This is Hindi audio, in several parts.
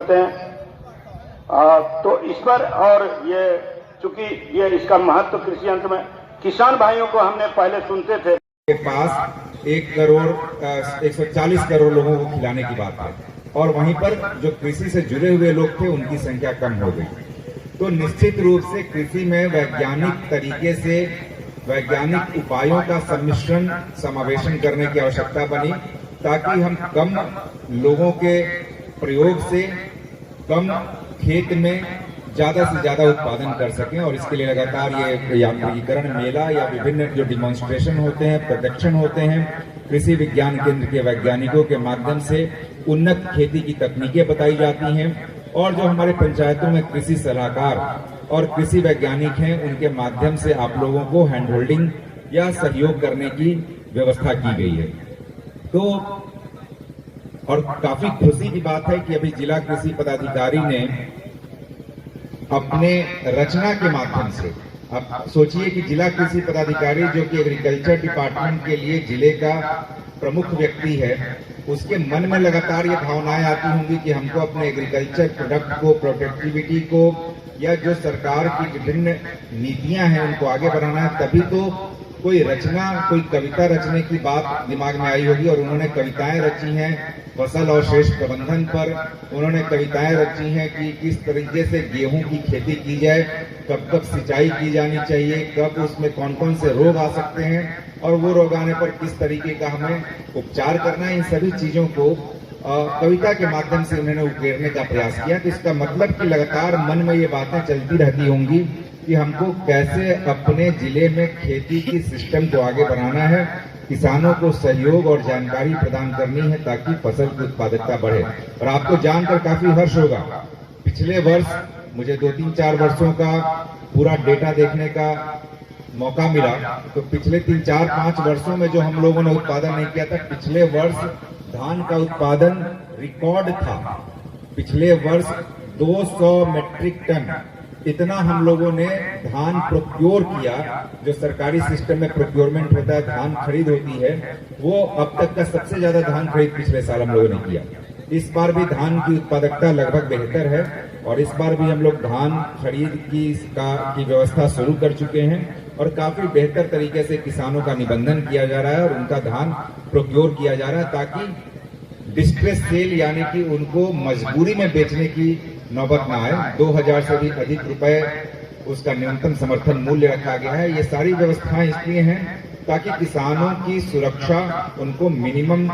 हैं। तो इस पर और ये चूंकि ये इसका महत्व कृषि यंत्र में किसान भाइयों को हमने पहले सुनते थे के पास 140 करोड़ लोगों को खिलाने की बात है और वहीं पर जो कृषि से जुड़े हुए लोग थे उनकी संख्या कम हो गई। तो निश्चित रूप से कृषि में वैज्ञानिक तरीके से वैज्ञानिक उपायों का सम्मिश्रण समावेशन करने की आवश्यकता बनी ताकि हम कम लोगों के प्रयोग से कम खेत में ज्यादा से ज्यादा उत्पादन कर सकें। और इसके लिए लगातार ये यांत्रिकीकरण मेला या विभिन्न जो डिमॉन्स्ट्रेशन होते हैं, प्रदर्शन होते हैं, कृषि विज्ञान केंद्र के वैज्ञानिकों के माध्यम से उन्नत खेती की तकनीकें बताई जाती हैं और जो हमारे पंचायतों में कृषि सलाहकार और कृषि वैज्ञानिक हैं उनके माध्यम से आप लोगों को हैंड होल्डिंग या सहयोग करने की व्यवस्था की गई है। तो और काफी खुशी की बात है कि अभी जिला कृषि पदाधिकारी ने अपने रचना के माध्यम से, अब सोचिए कि जिला कृषि पदाधिकारी जो कि एग्रीकल्चर डिपार्टमेंट के लिए जिले का प्रमुख व्यक्ति है, उसके मन में लगातार ये भावनाएं आती होंगी कि हमको अपने एग्रीकल्चर प्रोडक्ट को, प्रोडक्टिविटी को या जो सरकार की विभिन्न नीतियां हैं उनको आगे बढ़ाना है। तभी तो कोई रचना, कोई कविता रचने की बात दिमाग में आई होगी और उन्होंने कविताएं रची हैं फसल और शेष प्रबंधन पर। उन्होंने कविताएं रची हैं कि किस तरीके से गेहूं की खेती की जाए, कब कब सिंचाई की जानी चाहिए, कब उसमें कौन कौन से रोग आ सकते हैं और वो रोग आने पर किस तरीके का हमें उपचार करना है। इन सभी चीजों को कविता के माध्यम से उन्होंने उकेरने का प्रयास किया। तो इसका मतलब कि लगातार मन में ये बातें चलती रहती होंगी कि हमको कैसे अपने जिले में खेती की सिस्टम को आगे बढ़ाना है, किसानों को सहयोग और जानकारी प्रदान करनी है ताकि फसल की उत्पादकता बढ़े। और आपको जानकर काफी हर्ष होगा, पिछले वर्ष मुझे 2-3-4 वर्षों का पूरा डेटा देखने का मौका मिला। तो पिछले 3-4-5 वर्षों में जो हम लोगों ने उत्पादन नहीं किया था, पिछले वर्ष धान का उत्पादन रिकॉर्ड था। पिछले वर्ष 200 मेट्रिक टन इतना हम लोगों ने धान प्रोक्योर किया। जो सरकारी सिस्टम में प्रोक्योरमेंट होता है, धान खरीद होती है, वो अब तक का सबसे ज्यादा धान खरीद पिछले साल हम लोगों ने किया। इस बार भी धान की उत्पादकता लगभग बेहतर है और इस बार भी हम लोग धान खरीद की व्यवस्था शुरू कर चुके हैं और काफी बेहतर तरीके से किसानों का निबंधन किया जा रहा है और उनका धान प्रोक्योर किया जा रहा है ताकि डिस्ट्रेस सेल यानी कि उनको मजबूरी में बेचने की नौबत ना आए। 2000 से भी अधिक रुपए उसका न्यूनतम समर्थन मूल्य रखा गया है। ये सारी व्यवस्थाएं इसलिए हैं ताकि किसानों की सुरक्षा, उनको मिनिमम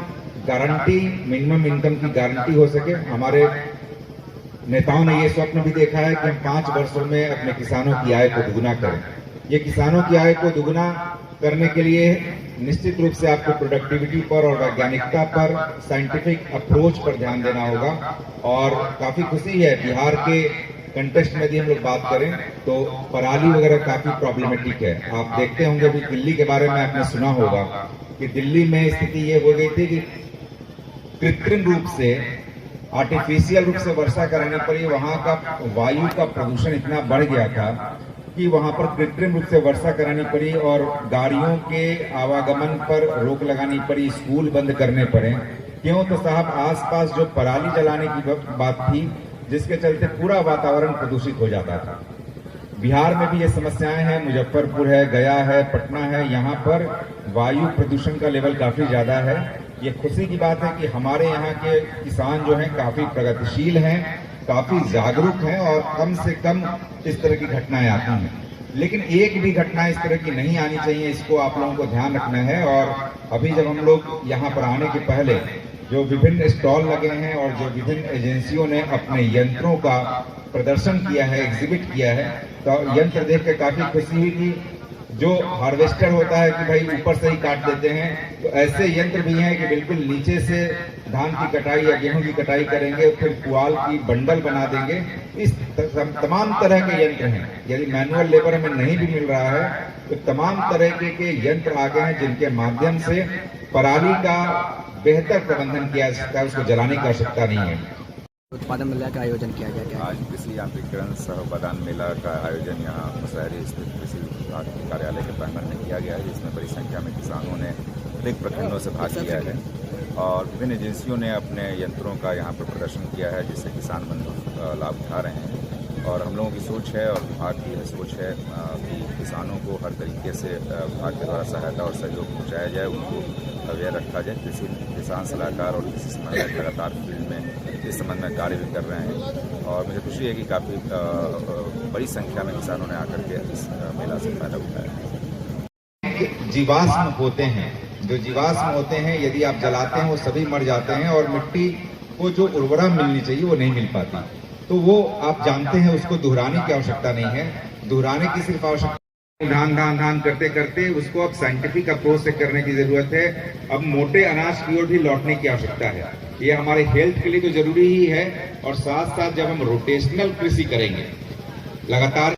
इनकम की गारंटी हो सके। हमारे नेताओं ने ये स्वप्न भी देखा है कि हम 5 वर्षों में अपने किसानों की आय को दुगुना करें। ये किसानों की आय को दुगुना करने के लिए निश्चित रूप से आपको प्रोडक्टिविटी पर और वैज्ञानिकता पर, साइंटिफिक अप्रोच पर ध्यान देना होगा। और काफी खुशी है, बिहार के कंटेस्ट में भी हम लोग बात करें तो पराली वगैरह काफी प्रॉब्लमेटिक है। आप देखते होंगे अभी दिल्ली के बारे में आपने सुना होगा कि दिल्ली में स्थिति ये हो गई थी कि कृत्रिम रूप से, आर्टिफिशियल रूप से वर्षा करानी पड़ी। वहां का वायु का प्रदूषण इतना बढ़ गया था कि वहां पर कृत्रिम रूप से वर्षा करानी पड़ी और गाड़ियों के आवागमन पर रोक लगानी पड़ी, स्कूल बंद करने पड़े। क्यों? तो साहब आसपास जो पराली जलाने की बात थी जिसके चलते पूरा वातावरण प्रदूषित हो जाता था। बिहार में भी ये समस्याएं हैं, मुजफ्फरपुर है, गया है, पटना है, यहाँ पर वायु प्रदूषण का लेवल काफी ज्यादा है। ये खुशी की बात है कि हमारे यहाँ के किसान जो हैं काफी प्रगतिशील हैं, काफी जागरूक हैं और कम से कम इस तरह की घटनाएं आती हैं। लेकिन एक भी घटना इस तरह की नहीं आनी चाहिए, इसको आप लोगों को ध्यान रखना है। और अभी जब हम लोग यहाँ पर आने के पहले जो विभिन्न स्टॉल लगे हैं और जो विभिन्न एजेंसियों ने अपने यंत्रों का प्रदर्शन किया है, एग्जिबिट किया है, तो यंत्र देख कर काफी खुशी हुई कि जो हार्वेस्टर होता है कि भाई ऊपर से ही काट देते हैं, तो ऐसे यंत्र भी हैं कि बिल्कुल नीचे से धान की कटाई या गेहूं की कटाई करेंगे, फिर पुआल की बंडल बना देंगे। इस तमाम तरह के यंत्र हैं। यदि मैनुअल लेबर हमें नहीं भी मिल रहा है तो तमाम तरह के यंत्र आ गए हैं जिनके माध्यम से पराली का बेहतर प्रबंधन किया जा सकता है, उसको जलाने की आवश्यकता नहीं है। उत्पादन मेला का आयोजन किया गया। आज कृषि यांत्रिकीकरण सह बादान मेला का आयोजन यहाँ मुशहरी स्थित कृषि कार्यालय के प्रांगण में किया गया है, जिसमें बड़ी संख्या में किसानों ने अनेक प्रखंडों से भाग लिया है। और विभिन्न एजेंसियों ने अपने यंत्रों का यहाँ पर प्रदर्शन किया है, जिससे किसान बंधु लाभ उठा रहे हैं। और हम लोगों की सोच है और विभाग की यह सोच है कि किसानों को हर तरीके से विभाग के द्वारा सहायता और सहयोग पहुँचाया जाए, उनको अवेयर रखा जाए। किसान सलाहकार और कृषि समन्वयक लगातार फील्ड में इस संबंध में कार्य भी कर रहे हैं और मुझे खुशी है कि काफ़ी बड़ी संख्या में किसानों ने आकर के इस मेला से फायदा उठाया। जीवाश्म होते हैं, जो जीवाश्म होते हैं यदि आप जलाते हैं वो सभी मर जाते हैं और मिट्टी को जो उर्वरा मिलनी चाहिए वो नहीं मिल पाती। तो वो आप जानते हैं, उसको दोहराने की आवश्यकता नहीं है। दोहराने की सिर्फ आवश्यकता धान करते करते उसको अब साइंटिफिक अप्रोच से करने की जरूरत है। अब मोटे अनाज की ओर भी लौटने की आवश्यकता है। ये हमारे हेल्थ के लिए तो जरूरी ही है और साथ साथ जब हम रोटेशनल कृषि करेंगे लगातार